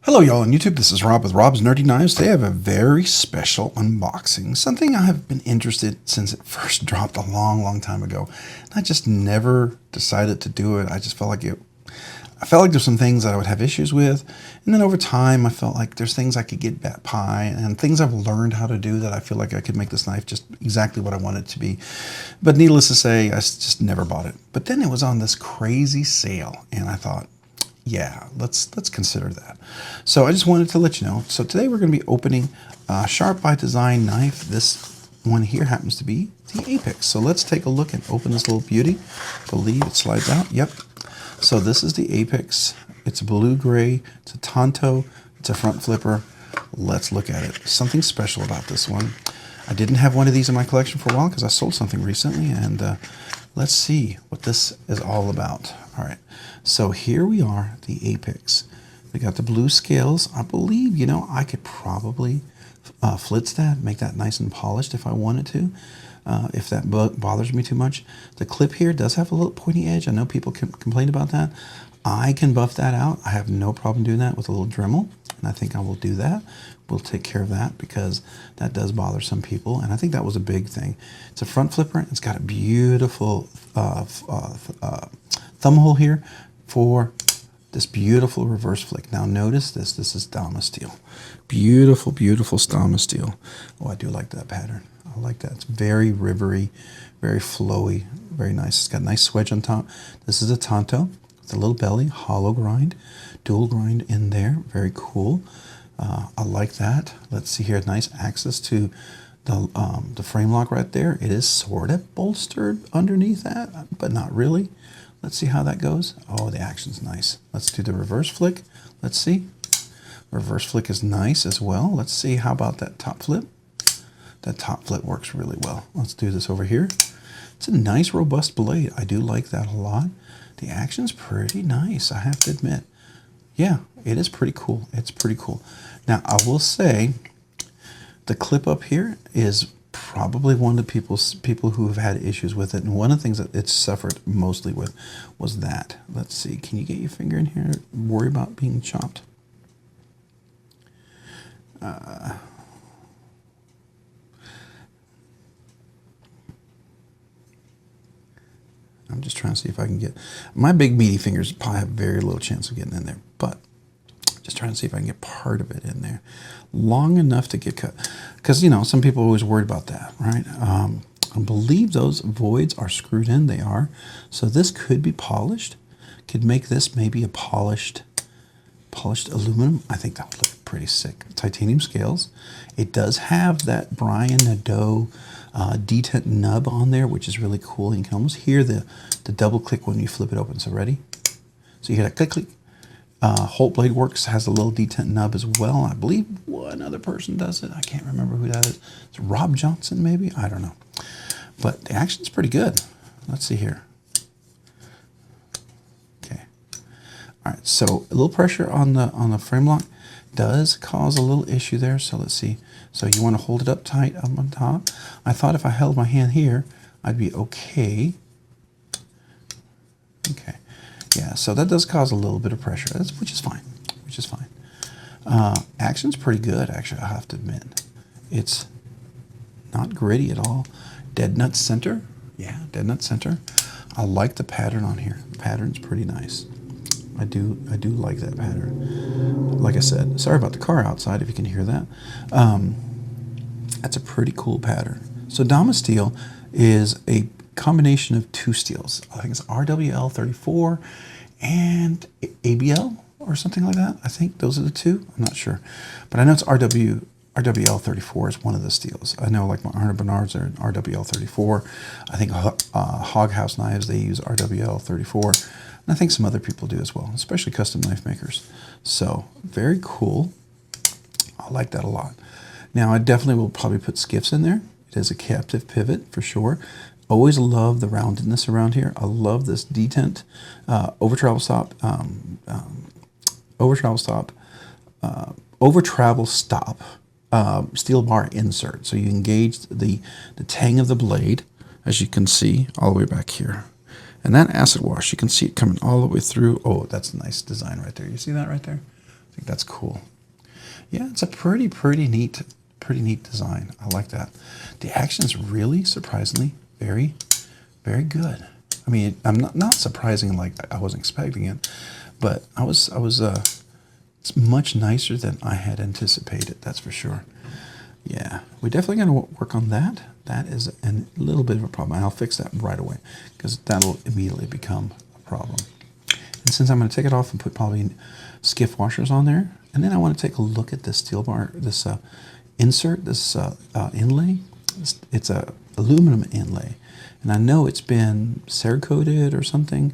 Hello y'all on YouTube, this is Rob with Rob's Nerdy Knives. Today I have a very special unboxing, something I have been interested since it first dropped a long time ago. And I just never decided to do it. I just felt like there's some things that I would have issues with. And then over time I felt like there's things I could get by and things I've learned how to do that I feel like I could make this knife just exactly what I want it to be. But needless to say, I just never bought it. But then it was on this crazy sale and I thought, yeah, let's consider that. So I just wanted to let you know. So today we're going to be opening a Sharp by Design knife. This one here happens to be the Apex. So let's take a look and open this little beauty. I believe it slides out. Yep. So this is the Apex. It's blue-gray. It's a Tonto. It's a front flipper. Let's look at it. Something special about this one. I didn't have one of these in my collection for a while because I sold something recently, and let's see what this is all about. All right, so here we are, the Apex. We got the blue scales. I believe, I could probably flitz that, make that nice and polished if I wanted to, if that bothers me too much. The clip here does have a little pointy edge. I know people can complain about that. I can buff that out. I have no problem doing that with a little Dremel, and I think I will do that. We'll take care of that because that does bother some people, and I think that was a big thing. It's a front flipper. It's got a beautiful thumb hole here for this beautiful reverse flick. Now notice this. This is Damasteel. Beautiful, beautiful Damasteel. Oh, I do like that pattern. I like that. It's very rivery, very flowy, very nice. It's got a nice swedge on top. This is a Tonto. It's a little belly, hollow grind, dual grind in there. Very cool. I like that. Let's see here. Nice access to the frame lock right there. It is sort of bolstered underneath that, but not really. Let's see how that goes. Oh, the action's nice. Let's do the reverse flick. Let's see. Reverse flick is nice as well. Let's see. How about that top flip? That top flip works really well. Let's do this over here. It's a nice, robust blade. I do like that a lot. The action's pretty nice, I have to admit. Yeah, it is pretty cool. It's pretty cool. Now, I will say the clip up here is probably one of the people who have had issues with it. And one of the things that it's suffered mostly with was that. Let's see. Can you get your finger in here? Worry about being chopped. I'm just trying to see if I can get my big meaty fingers. Probably have very little chance of getting in there, but just trying to see if I can get part of it in there long enough to get cut. Because some people are always worried about that, right? I believe those voids are screwed in. They are. So this could be polished. Could make this maybe a polished aluminum. I think that would look pretty sick. Titanium scales. It does have that Brian Nadeau detent nub on there, which is really cool. You can almost hear the double click when you flip it open. So ready? So you hear that click click. Holt Blade Works has a little detent nub as well. I believe one other person does it. I can't remember who that is. It's Rob Johnson maybe? I don't know. But the action's pretty good. Let's see here. Okay. All right, so a little pressure on the frame lock does cause a little issue there. So let's see. So you want to hold it up tight up on top. I thought if I held my hand here, I'd be okay. Okay. Yeah, so that does cause a little bit of pressure, which is fine. Which is fine. Action's pretty good, actually, I have to admit. It's not gritty at all. Dead nut center. Yeah, dead nut center. I like the pattern on here. The pattern's pretty nice. I do like that pattern. Like I said, sorry about the car outside if you can hear that. That's a pretty cool pattern. So Damasteel is a combination of two steels. I think it's RWL34 and ABL or something like that. I think those are the two. I'm not sure. But I know it's RWL34 is one of the steels. I know like my Arnold Bernards are RWL34. I think Hog House Knives, they use RWL34. And I think some other people do as well, especially custom knife makers. So very cool. I like that a lot. Now I definitely will probably put Skiffs in there. It is a captive pivot for sure. Always love the roundedness around here. I love this detent over travel stop steel bar insert. So you engage the tang of the blade, as you can see, all the way back here. And that acid wash, you can see it coming all the way through. Oh, that's a nice design right there. You see that right there? think that's cool. Yeah, it's a pretty neat design. I like that. The action is really surprisingly very good. I mean, I'm not surprising like I wasn't expecting it, but it's much nicer than I had anticipated. That's for sure. Yeah, we're definitely going to work on that. That is a little bit of a problem. I'll fix that right away because that'll immediately become a problem. And since I'm going to take it off and put probably Skiff washers on there, and then I want to take a look at this steel bar, this insert, this inlay. It's a aluminum inlay, and I know it's been Cerakoted or something,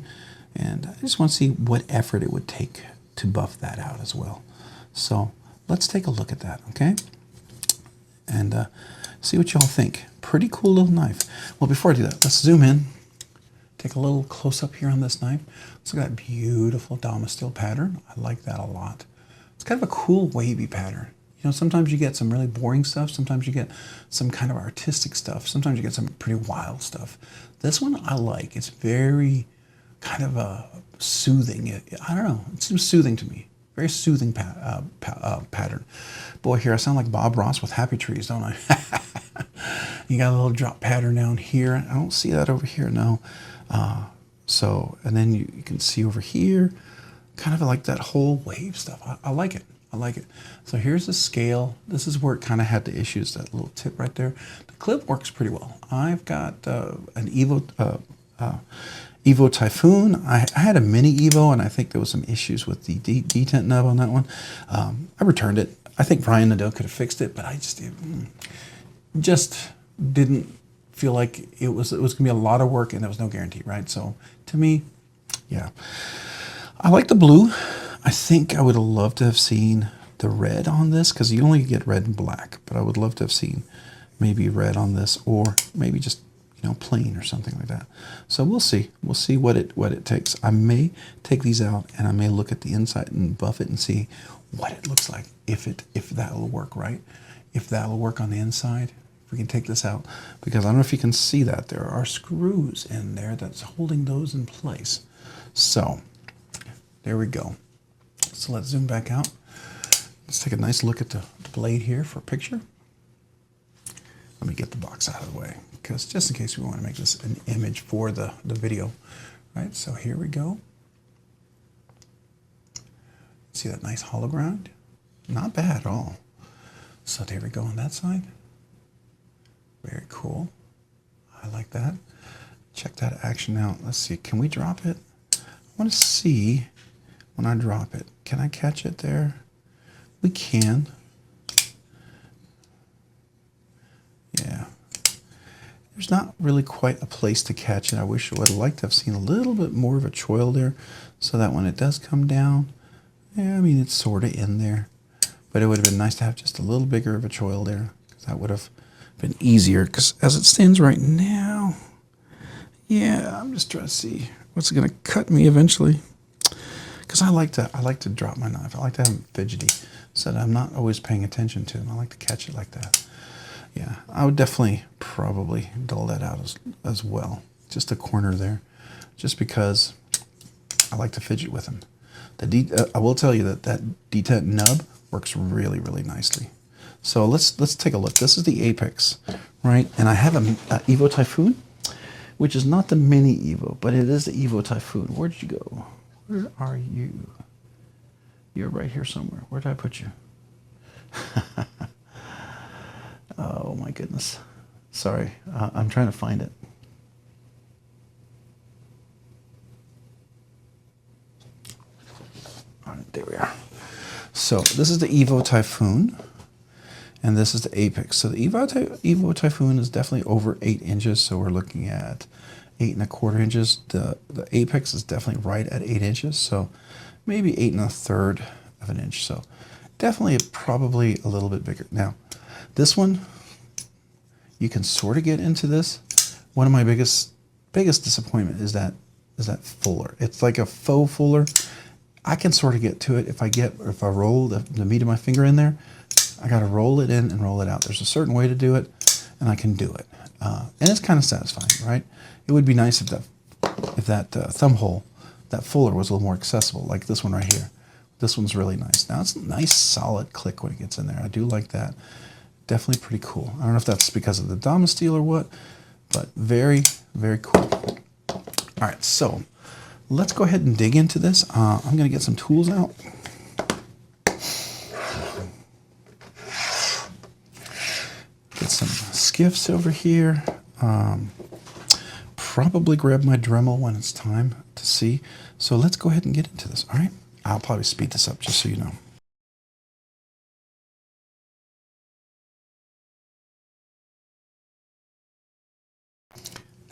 and I just want to see what effort it would take to buff that out as well. So let's take a look at that, okay? And see what y'all think. Pretty cool little knife. Well, before I do that, let's zoom in. Take a little close-up here on this knife. Let's look at that beautiful Damasteel pattern. I like that a lot. It's kind of a cool wavy pattern. You know, sometimes you get some really boring stuff. Sometimes you get some kind of artistic stuff. Sometimes you get some pretty wild stuff. This one I like. It's very kind of soothing. I don't know. It seems soothing to me. Very soothing pattern. Boy, here I sound like Bob Ross with Happy Trees, don't I? You got a little drop pattern down here. I don't see that over here, no. And then you can see over here, kind of like that whole wave stuff. I like it. I like it. So here's the scale. This is where it kind of had the issues, that little tip right there. The clip works pretty well. I've got an Evo Typhoon. I had a mini Evo, and I think there was some issues with the detent nub on that one. I returned it. I think Brian Nadeau could have fixed it, but I just didn't feel like it was going to be a lot of work, and there was no guarantee, right? So to me, yeah. I like the blue. I think I would have loved to have seen the red on this, because you only get red and black, but I would love to have seen maybe red on this, or maybe just, you know, plain or something like that. So we'll see. We'll see what it takes. I may take these out, and I may look at the inside and buff it and see what it looks like, if that'll work, right? If that'll work on the inside, if we can take this out, because I don't know if you can see that there are screws in there that's holding those in place. So there we go. So let's zoom back out. Let's take a nice look at the blade here for a picture. Let me get the box out of the way, because just in case we want to make this an image for the video, right? So here we go. See that nice hollow ground? Not bad at all. So there we go on that side. Very cool. I like that. Check that action out. Let's see, can we drop it? I want to see when I drop it. Can I catch it there? We can. Yeah. There's not really quite a place to catch it. I wish I would have liked to have seen a little bit more of a choil there, so that when it does come down, yeah, I mean, it's sort of in there. But it would have been nice to have just a little bigger of a choil there, because that would have been easier. Because as it stands right now, yeah, I'm just trying to see what's going to cut me eventually. Because I like to drop my knife. I like to have them fidgety, so that I'm not always paying attention to them. I like to catch it like that. Yeah, I would definitely probably dull that out as well. Just a corner there, just because I like to fidget with them. I will tell you that detent nub works really, really nicely. So let's take a look. This is the apex, right? And I have a Evo Typhoon, which is not the mini Evo, but it is the Evo Typhoon. Where did you go? Where are you? You're right here somewhere. Where did I put you? Oh my goodness. Sorry, I'm trying to find it. All right, there we are. So this is the Evo Typhoon, and this is the Apex. So the Evo Typhoon is definitely over 8 inches, so we're looking at 8 1/4 inches. The Apex is definitely right at 8 inches, so maybe 8 1/3 of an inch. So definitely probably a little bit bigger. Now, this one, you can sort of get into this. One of my biggest disappointment is that fuller. It's like a faux fuller. I can sort of get to it if I roll the meat of my finger in there. I got to roll it in and roll it out. There's a certain way to do it, and I can do it, and it's kind of satisfying, right? It would be nice if that thumb hole, that fuller, was a little more accessible, like this one right here. This one's really nice. Now it's a nice solid click when it gets in there. I do like that. Definitely pretty cool. I don't know if that's because of the Damasteel or what, but very, very cool. All right, so let's go ahead and dig into this. I'm going to get some tools out. Get some skiffs over here. Probably grab my Dremel when it's time to see. So let's go ahead and get into this, all right? I'll probably speed this up just so you know.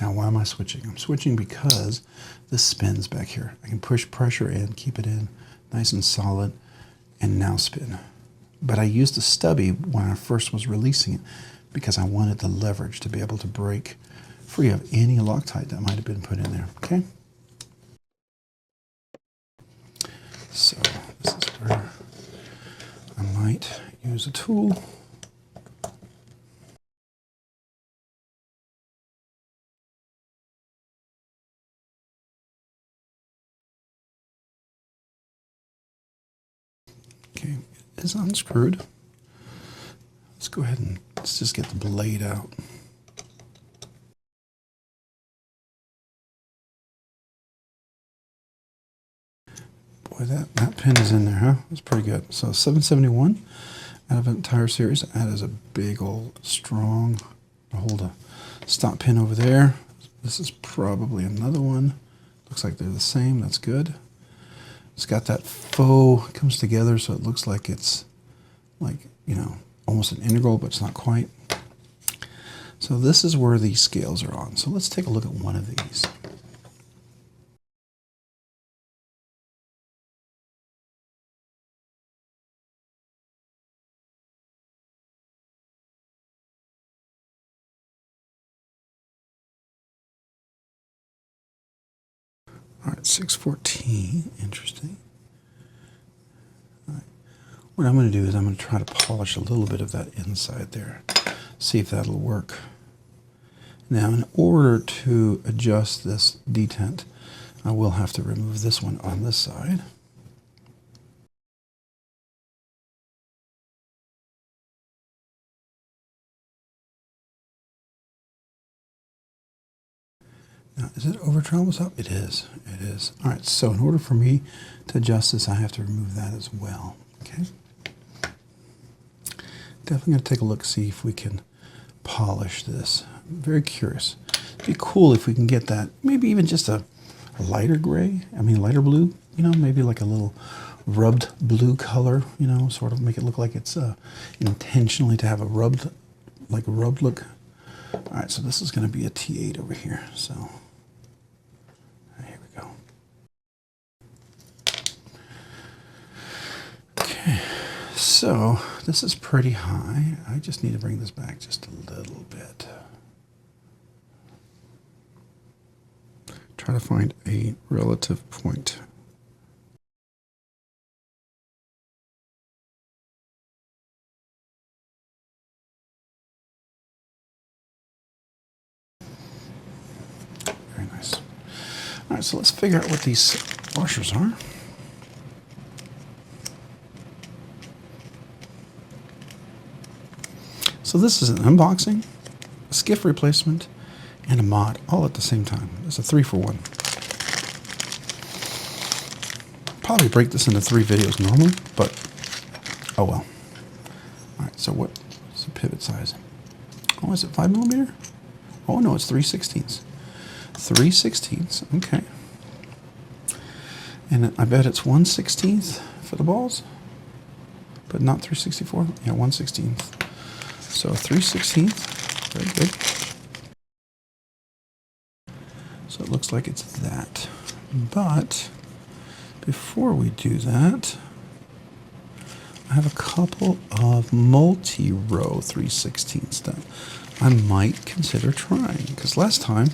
Now, why am I switching? I'm switching because this spins back here. I can push pressure in, keep it in, nice and solid, and now spin. But I used a stubby when I first was releasing it because I wanted the leverage to be able to break free of any Loctite that might have been put in there, okay? So this is where I might use a tool. Okay, it is unscrewed. Let's go ahead and let's just get the blade out. Boy, that pin is in there, huh? That's pretty good. So 771 out of an entire series. That is a big old strong. I'll hold a stop pin over there. This is probably another one. Looks like they're the same. That's good. It's got that faux, it comes together so it looks like it's like, you know, almost an integral, but it's not quite. So this is where these scales are on. So let's take a look at one of these. All right, 614, interesting. All right. What I'm going to do is I'm going to try to polish a little bit of that inside there, see if that'll work. Now, in order to adjust this detent, I will have to remove this one on this side. Now, is it over travel stop? It is. It is. All right, so in order for me to adjust this, I have to remove that as well. Okay. Definitely going to take a look, see if we can polish this. I'm very curious. It'd be cool if we can get that, maybe even just a lighter gray, lighter blue, you know, maybe like a little rubbed blue color, you know, sort of make it look like it's intentionally to have a rubbed look. All right, so this is going to be a T8 over here. So here we go. Okay, so this is pretty high. I just need to bring this back just a little bit. Try to find a relative point. Very nice. All right, so let's figure out what these washers are. So this is an unboxing, a skiff replacement, and a mod all at the same time. It's a 3-for-1. Probably break this into 3 videos normally, but oh well. All right, so what's the pivot size? Oh, is it 5mm? Oh no, it's 3/16. 3/16, okay. And I bet it's 1/16 for the balls, but not 3/64. Yeah, 1/16. So 3/16, very good. So it looks like it's that. But before we do that, I have a couple of multi-row 3/16 that I might consider trying, because last time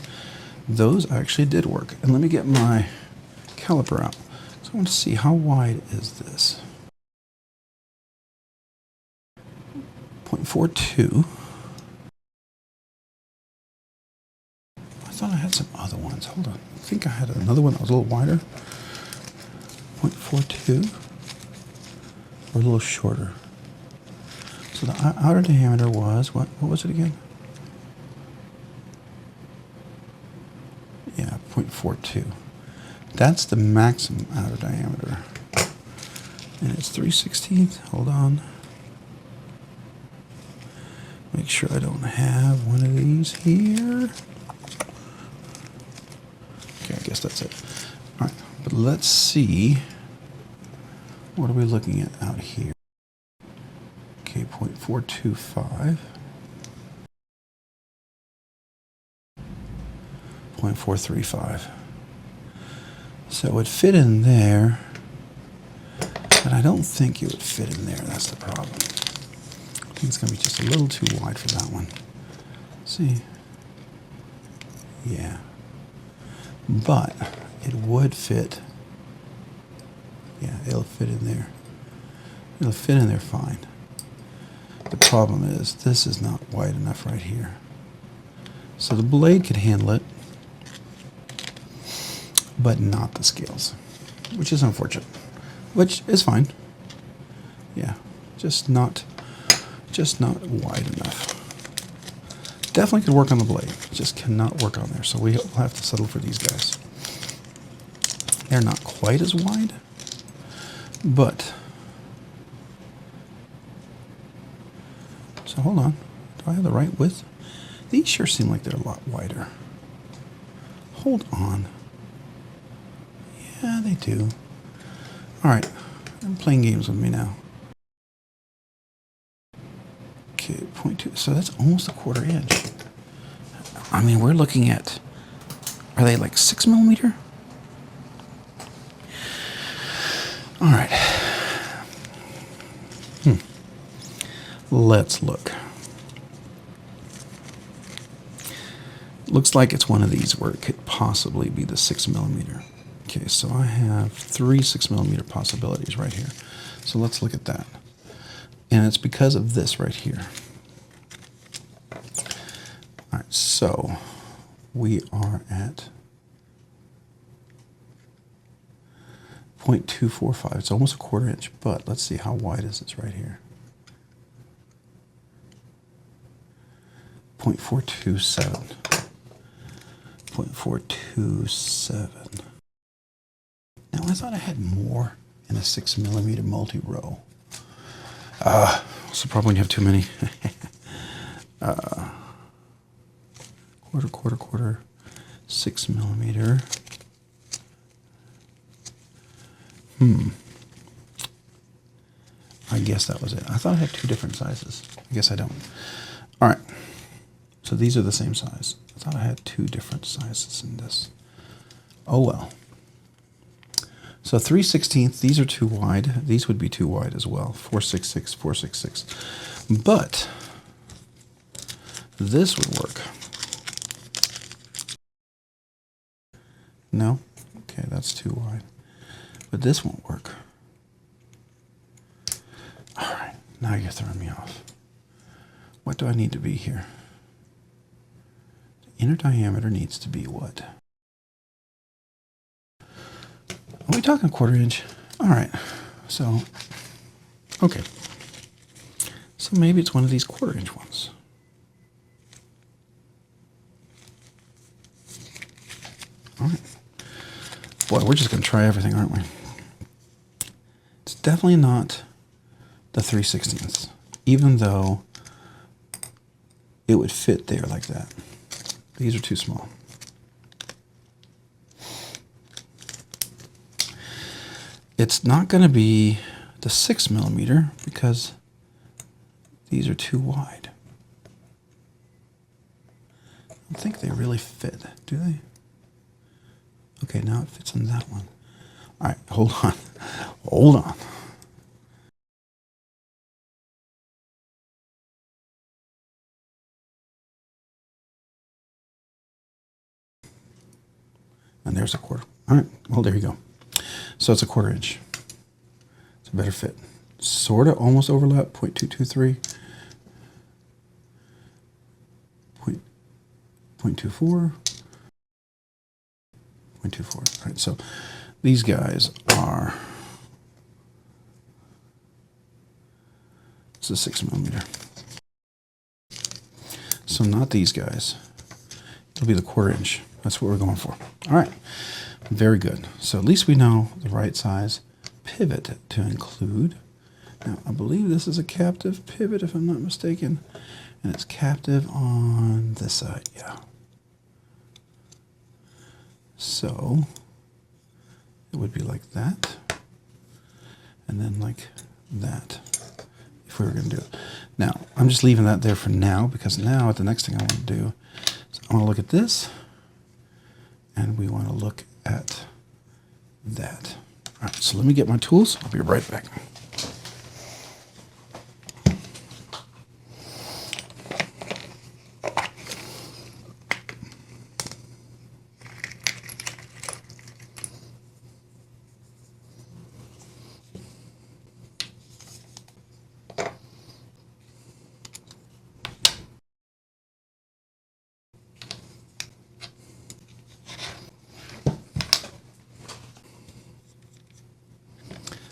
those actually did work. And let me get my caliper out. So I want to see how wide is this. 0.42. I thought I had some other ones. Hold on. I think I had another one that was a little wider. 0.42. or a little shorter. So the outer diameter was, what was it again? Yeah, 0.42. That's the maximum outer diameter. And it's 3/16. Hold on. Make sure I don't have one of these here. Okay, I guess that's it. All right, but let's see. What are we looking at out here? Okay, 0.425. 0.435. So it would fit in there, but I don't think it would fit in there. That's the problem. I think it's going to be just a little too wide for that one. See? Yeah. But it would fit. Yeah, it'll fit in there. It'll fit in there fine. The problem is this is not wide enough right here. So the blade could handle it, but not the scales, which is unfortunate, which is fine. Yeah, just not wide enough. Definitely could work on the blade, just cannot work on there. So we'll have to settle for these guys. They're not quite as wide, but, so hold on, do I have the right width? These sure seem like they're a lot wider. Hold on. Yeah, they do. All right, I'm playing games with me now. Okay, 0.2, so that's almost a 1/4 inch. I mean, we're looking at, are they like 6 millimeter? All right. Let's look. Looks like it's one of these where it could possibly be the 6 millimeter. Okay, so I have 3 6 millimeter possibilities right here. So let's look at that. And it's because of this right here. All right, so we are at 0.245. It's almost a 1/4 inch, but let's see how wide is this right here. 0.427. 0.427. Now I thought I had more in a 6 millimeter multi-row. So probably when you have too many. Quarter, 6 millimeter. I guess that was it. I thought I had 2 different sizes. I guess I don't. All right. So these are the same size. I thought I had 2 different sizes in this. Oh well. So 3/16, these are too wide. These would be too wide as well. 466, 466. But this would work. No? Okay, that's too wide. But this won't work. All right, now you're throwing me off. What do I need to be here? The inner diameter needs to be what? Are we talking 1/4 inch? All right, so, okay. So maybe it's one of these 1/4 inch ones. All right. Boy, we're just going to try everything, aren't we? It's definitely not the 3/16, even though it would fit there like that. These are too small. It's not going to be the 6 millimeter because these are too wide. I don't think they really fit, do they? Okay, now it fits in that one. All right, hold on. Hold on. And there's a 1/4. All right, well, there you go. So it's a 1/4 inch. It's a better fit. Sort of almost overlap, 0.223. 0.24. 0.24. All right, so these guys are It's a 6mm. So not these guys. It'll be the 1/4 inch. That's what we're going for. All right, very good. So at least we know the right size pivot to include. Now, I believe this is a captive pivot, if I'm not mistaken, and it's captive on this side, yeah. So it would be like that, and then like that, if we were going to do it. Now, I'm just leaving that there for now, because now the next thing I want to do is I want to look at this, and we want to look at that. All right, so let me get my tools. I'll be right back.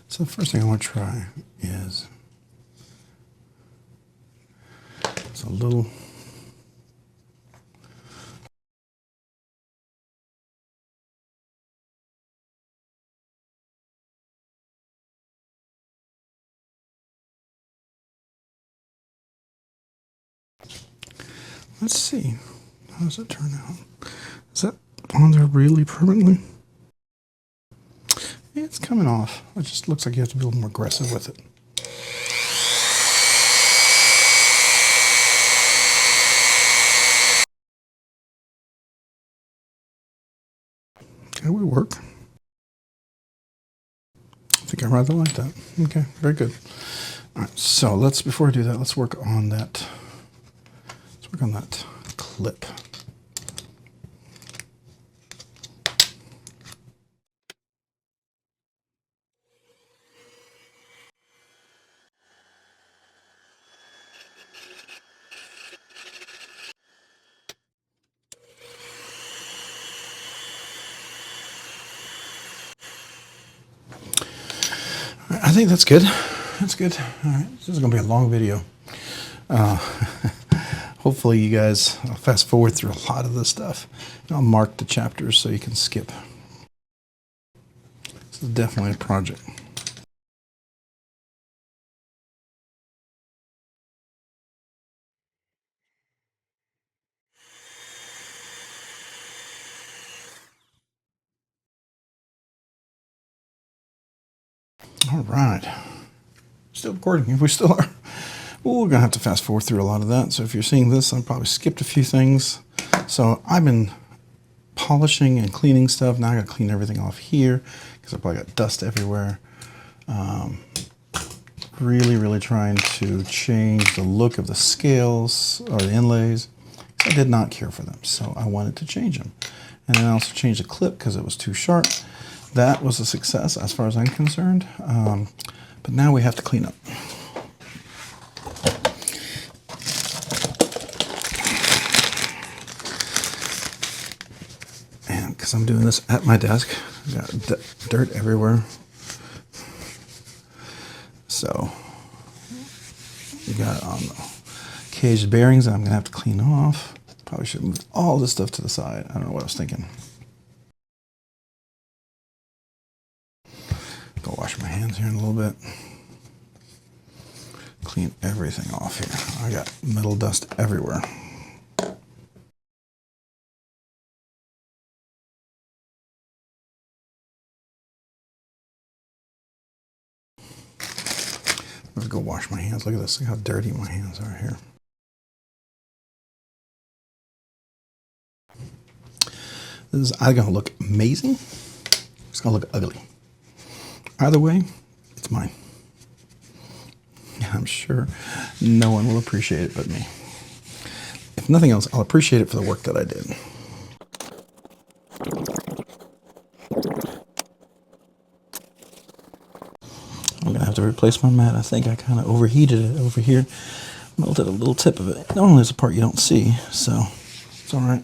So the first thing I want to try is it's a little let's see. How does it turn out? Is that on there really permanently? Yeah, it's coming off. It just looks like you have to be a little more aggressive with it. That would work. I think I rather like that. Okay, very good. All right, so before I do that, let's work on that. Let's work on that clip. I think that's good. That's good. All right, this is going to be a long video. Hopefully you guys, I'll fast forward through a lot of this stuff. I'll mark the chapters so you can skip. This is definitely a project. All right. Still recording. We still are. Well, we're going to have to fast forward through a lot of that. So if you're seeing this, I probably skipped a few things. So I've been polishing and cleaning stuff. Now I got to clean everything off here because I probably got dust everywhere. Really trying to change the look of the scales or the inlays. I did not care for them, so I wanted to change them. And then I also changed the clip because it was too sharp. That was a success as far as I'm concerned. But now we have to clean up. And because I'm doing this at my desk, I've got dirt everywhere. So you got on the caged bearings that I'm going to have to clean off. Probably should move all this stuff to the side. I don't know what I was thinking. Go wash my hands here in a little bit. Clean everything off here. I got metal dust everywhere. I'm gonna go wash my hands. Look at this. Look how dirty my hands are here. This is either gonna look amazing, or it's gonna look ugly. Either way, it's mine. I'm sure no one will appreciate it but me. If nothing else, I'll appreciate it for the work that I did. I'm gonna have to replace my mat. I think I kind of overheated it over here. Melted a little tip of it. Normally there's a part you don't see, so it's all right.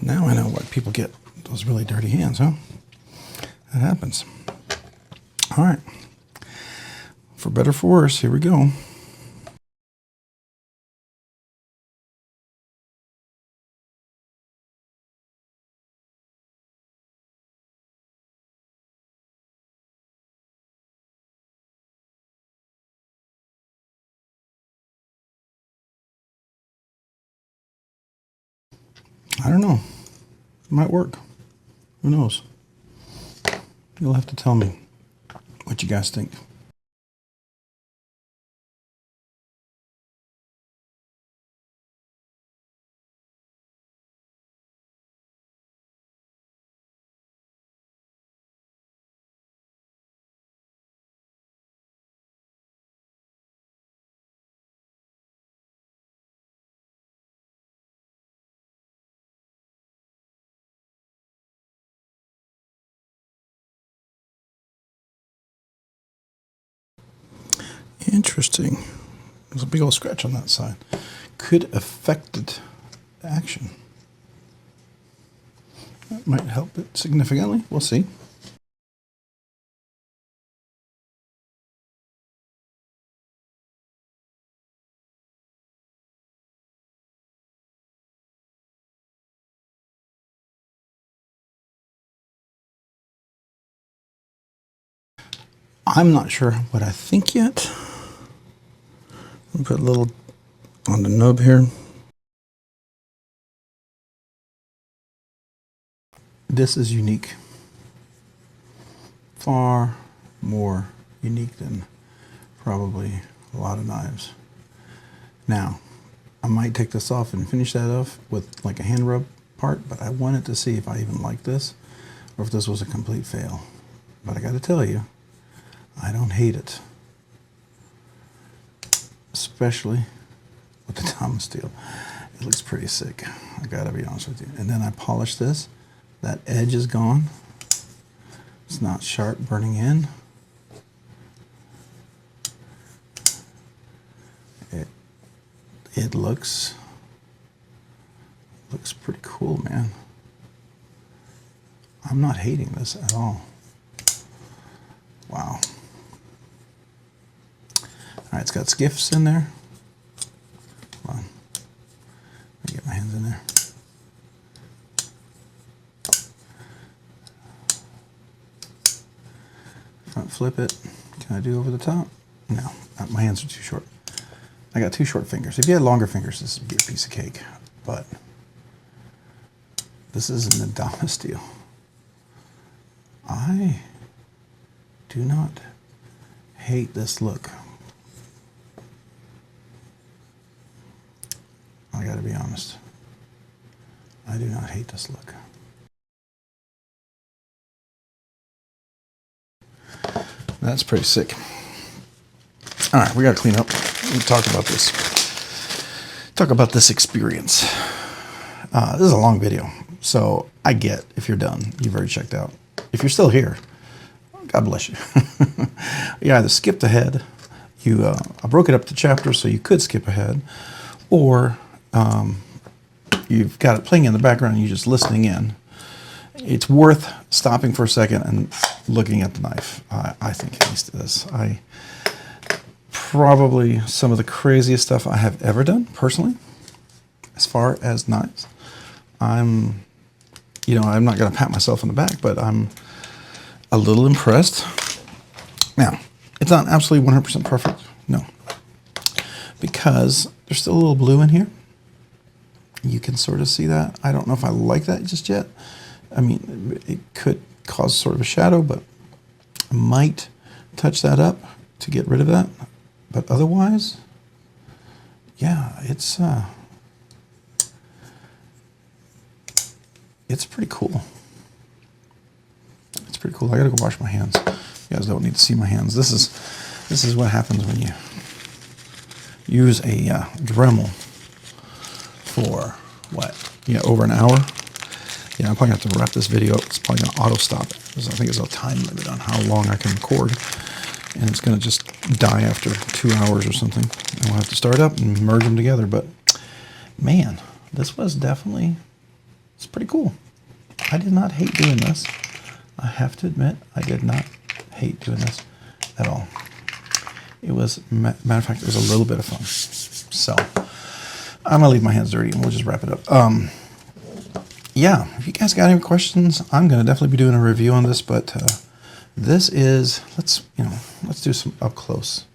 Now I know why people get those really dirty hands, huh? That happens. All right. For better or for worse, here we go. I don't know. It might work. Who knows? You'll have to tell me what you guys think. Interesting. There's a big old scratch on that side. Could affect the action. That might help it significantly. We'll see. I'm not sure what I think yet. I'll put a little on the nub here. This is unique. Far more unique than probably a lot of knives. Now, I might take this off and finish that off with like a hand rub part, but I wanted to see if I even like this or if this was a complete fail. But I got to tell you, I don't hate it. Especially with the Damasteel. It looks pretty sick, I gotta be honest with you. And then I polish this. That edge is gone. It's not sharp burning in. It looks pretty cool, man. I'm not hating this at all. Wow. All right, it's got skiffs in there. Hold on. Let me get my hands in there. Front flip it. Can I do over the top? No, my hands are too short. I got too short fingers. If you had longer fingers, this would be a piece of cake. But this isn't a Damasteel. I do not hate this look. I gotta be honest. I do not hate this look. That's pretty sick. All right, we gotta clean up and talk about this. Talk about this experience. This is a long video, so I get if you're done, you've already checked out. If you're still here, God bless you. You either skipped ahead, I broke it up to chapters so you could skip ahead, or you've got it playing in the background and you're just listening in. It's worth stopping for a second and looking at the knife. I think at least it is. Probably some of the craziest stuff I have ever done personally, as far as knives. I'm not going to pat myself on the back, but I'm a little impressed. Now, it's not absolutely 100% perfect, no, because there's still a little blue in here. You can sort of see that. I don't know if I like that just yet. I mean, it could cause sort of a shadow, but I might touch that up to get rid of that. But otherwise, yeah, it's pretty cool. It's pretty cool. I gotta go wash my hands. You guys don't need to see my hands. This is what happens when you use a Dremel for what? Yeah, over an hour. Yeah, I'm probably gonna have to wrap this video up. It's probably gonna auto stop it because I think there's a time limit on how long I can record, and it's gonna just die after 2 hours or something. And we'll have to start up and merge them together. But man, this was definitely It's pretty cool. I did not hate doing this. I have to admit, I did not hate doing this at all. It was, matter of fact, it was a little bit of fun. So, I'm gonna leave my hands dirty and we'll just wrap it up. Yeah, if you guys got any questions, I'm gonna definitely be doing a review on this, but this is, let's do some up close.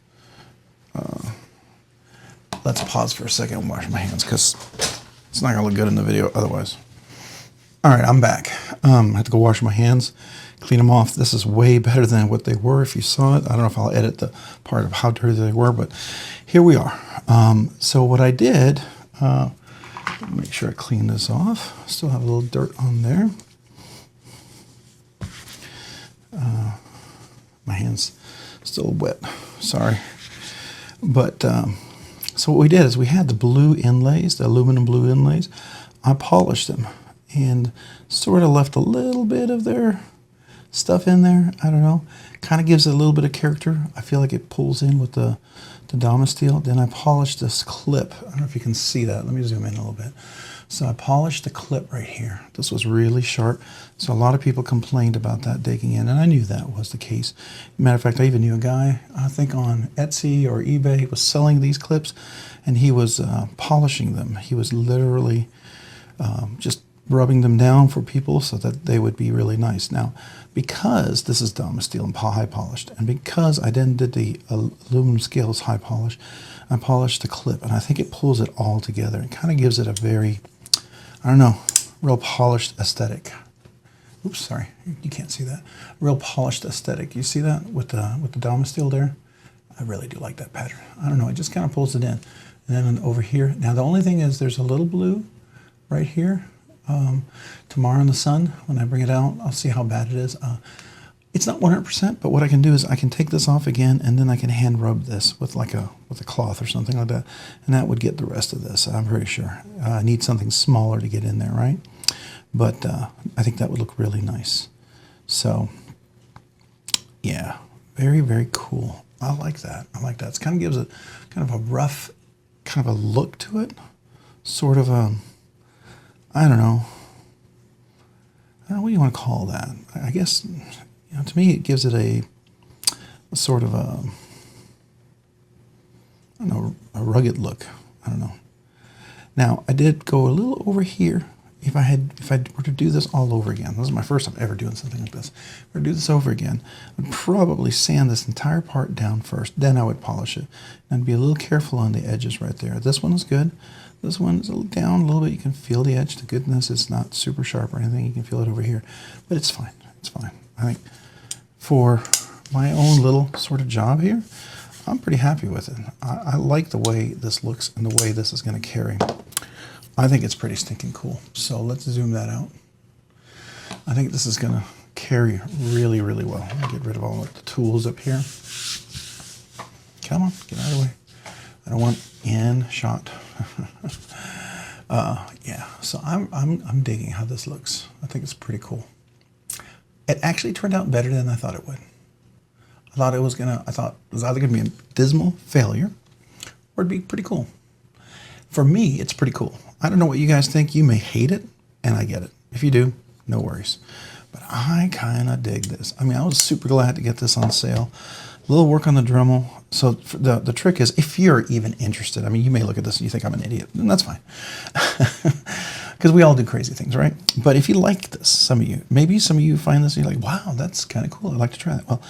Let's pause for a second and wash my hands because it's not gonna look good in the video otherwise. All right, I'm back. I had to go wash my hands, clean them off. This is way better than what they were if you saw it. I don't know if I'll edit the part of how dirty they were, but here we are. So what I did, make sure I clean this off. Still have a little dirt on there. My hand's still wet, sorry. But so what we did is we had the blue inlays, the aluminum blue inlays. I polished them and sort of left a little bit of their stuff in there. I don't know. Kind of gives it a little bit of character. I feel like it pulls in with the Damasteel. Then I polished this clip. I don't know if you can see that. Let me zoom in a little bit. So I polished the clip right here. This was really sharp. So a lot of people complained about that digging in, and I knew that was the case. Matter of fact, I even knew a guy, I think on Etsy or eBay, was selling these clips, and he was polishing them. He was literally just rubbing them down for people so that they would be really nice. Now, because this is Damasteel and high polished, and because I then did the aluminum scales high polish, I polished the clip, and I think it pulls it all together. It kind of gives it a very, I don't know, real polished aesthetic. Oops, sorry, you can't see that. Real polished aesthetic. You see that with the Damasteel there? I really do like that pattern. I don't know, it just kind of pulls it in. And then over here, now the only thing is there's a little blue right here. Tomorrow in the sun, when I bring it out, I'll see how bad it is. It's not 100%, but what I can do is I can take this off again, and then I can hand rub this with like a cloth or something like that, and that would get the rest of this. I'm pretty sure. I need something smaller to get in there, right? But I think that would look really nice. So, yeah, very, very cool. I like that. I like that. It kind of gives it kind of a rough, kind of a look to it, sort of a. I don't know what do you want to call that. I guess, to me it gives it a sort of a, I don't know, a rugged look. I don't know. Now, I did go a little over here. If I were to do this all over again, this is my first time ever doing something like this. If I were to do this over again, I'd probably sand this entire part down first, then I would polish it. And I'd be a little careful on the edges right there. This one is good. This one is down a little bit. You can feel the edge. The goodness, it's not super sharp or anything. You can feel it over here, but it's fine. It's fine. I think for my own little sort of job here, I'm pretty happy with it. I like the way this looks and the way this is going to carry. I think it's pretty stinking cool. So let's zoom that out. I think this is going to carry really, really well. Let me get rid of all of the tools up here. Come on, get out of the way. I don't want in shot. Yeah, so I'm digging how this looks. I think it's pretty cool. It actually turned out better than I thought it would. I thought it was either gonna be a dismal failure or it'd be pretty cool. For me, it's pretty cool. I don't know what you guys think. You may hate it, and I get it. If you do, no worries. But I kind of dig this. I mean, I was super glad to get this on sale. A little work on the Dremel. So the trick is, if you're even interested, I mean, you may look at this and you think I'm an idiot, and that's fine. Because we all do crazy things, right? But if you like this, maybe some of you find this and you're like, wow, that's kind of cool. I'd like to try that. Well,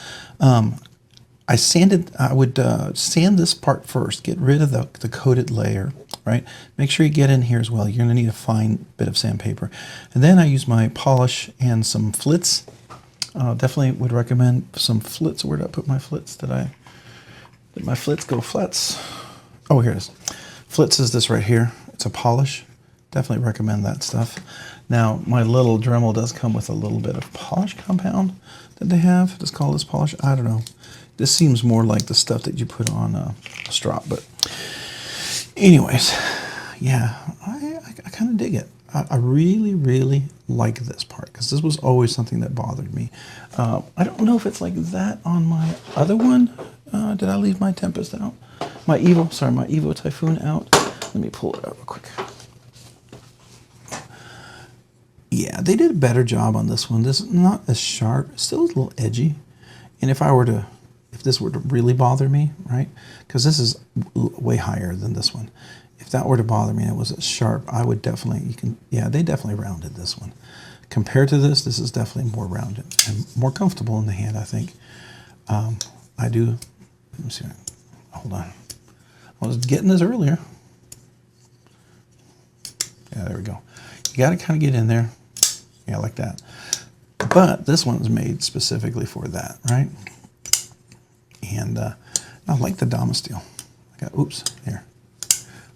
I would sand this part first, get rid of the coated layer, right? Make sure you get in here as well. You're gonna need a fine bit of sandpaper. And then I use my polish and some flits. Definitely would recommend some flits. Where did I put my flits? Did my flits go flats? Oh, here it is. Flits is this right here. It's a polish. Definitely recommend that stuff. Now, my little Dremel does come with a little bit of polish compound that they have. Just call this polish. I don't know. This seems more like the stuff that you put on a strop. But anyways, yeah, I kind of dig it. I really, really like this part because this was always something that bothered me. I don't know if it's like that on my other one. Did I leave my Tempest out? My Evo Typhoon out. Let me pull it out real quick. Yeah, they did a better job on this one. This is not as sharp, still a little edgy. And if this were to really bother me, right? Because this is way higher than this one. If that were to bother me and it was as sharp, I would definitely, they definitely rounded this one. Compared to this is definitely more rounded and more comfortable in the hand, I think. Let me see, hold on. I was getting this earlier. Yeah, there we go. You got to kind of get in there. Yeah, like that. But this one's made specifically for that, right? And I like the Damasteel. I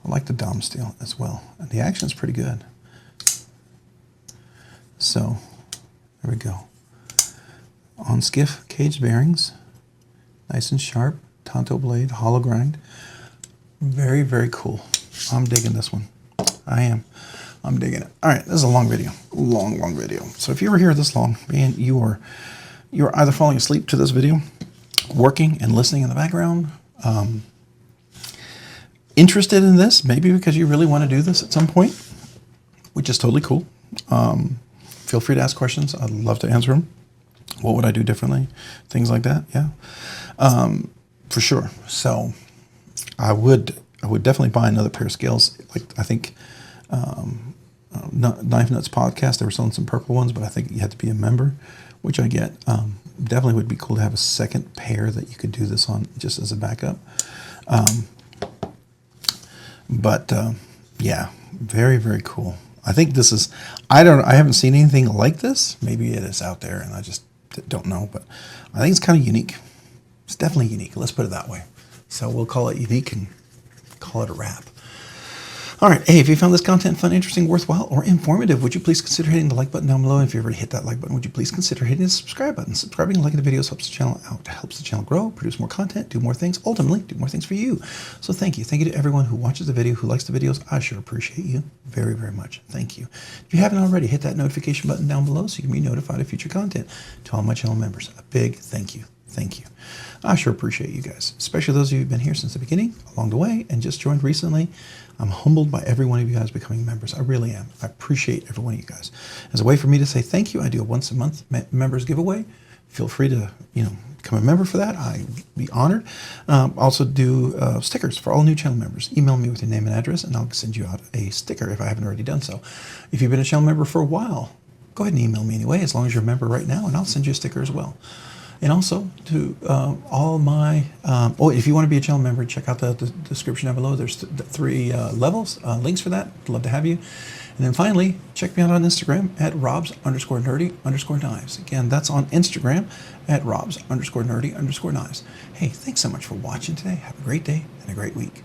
like the Damasteel as well. And the action's pretty good. So, there we go. On Skiff cage bearings. Nice and sharp. Tanto blade, hollow grind. Very, very cool. I'm digging this one. I am. I'm digging it. All right, this is a long video. Long video. So if you were here this long, man, you are either falling asleep to this video, working and listening in the background, interested in this, maybe because you really want to do this at some point, which is totally cool. Feel free to ask questions. I'd love to answer them. What would I do differently? Things like that. Yeah, for sure. So I would definitely buy another pair of scales. Like I think Knife Nuts podcast, they were selling some purple ones, but I think you had to be a member, which I get. Definitely would be cool to have a second pair that you could do this on just as a backup. Yeah, very, very cool. I think this is, I haven't seen anything like this. Maybe it is out there and I just don't know, but I think it's kind of unique. It's definitely unique. Let's put it that way. So we'll call it unique and call it a wrap. All right. Hey, if you found this content fun, interesting, worthwhile, or informative, would you please consider hitting the like button down below? And if you already hit that like button, would you please consider hitting the subscribe button? Subscribing and liking the videos helps the channel out, helps the channel grow, produce more content, do more things, ultimately do more things for you. So thank you. Thank you to everyone who watches the video, who likes the videos. I sure appreciate you very, very much. Thank you. If you haven't already, hit that notification button down below so you can be notified of future content. To all my channel members, a big thank you. Thank you. I sure appreciate you guys, especially those of you who've been here since the beginning, along the way, and just joined recently. I'm humbled by every one of you guys becoming members. I really am. I appreciate every one of you guys. As a way for me to say thank you, I do a once a month members giveaway. Feel free to, become a member for that. I'd be honored. Also do stickers for all new channel members. Email me with your name and address, and I'll send you out a sticker if I haven't already done so. If you've been a channel member for a while, go ahead and email me anyway, as long as you're a member right now, and I'll send you a sticker as well. And also to all my, if you want to be a channel member, check out the description down below. There's the 3 levels, links for that. I'd love to have you. And then finally, check me out on Instagram at robs_nerdy_knives. Again, that's on Instagram at robs_nerdy_knives. Hey, thanks so much for watching today. Have a great day and a great week.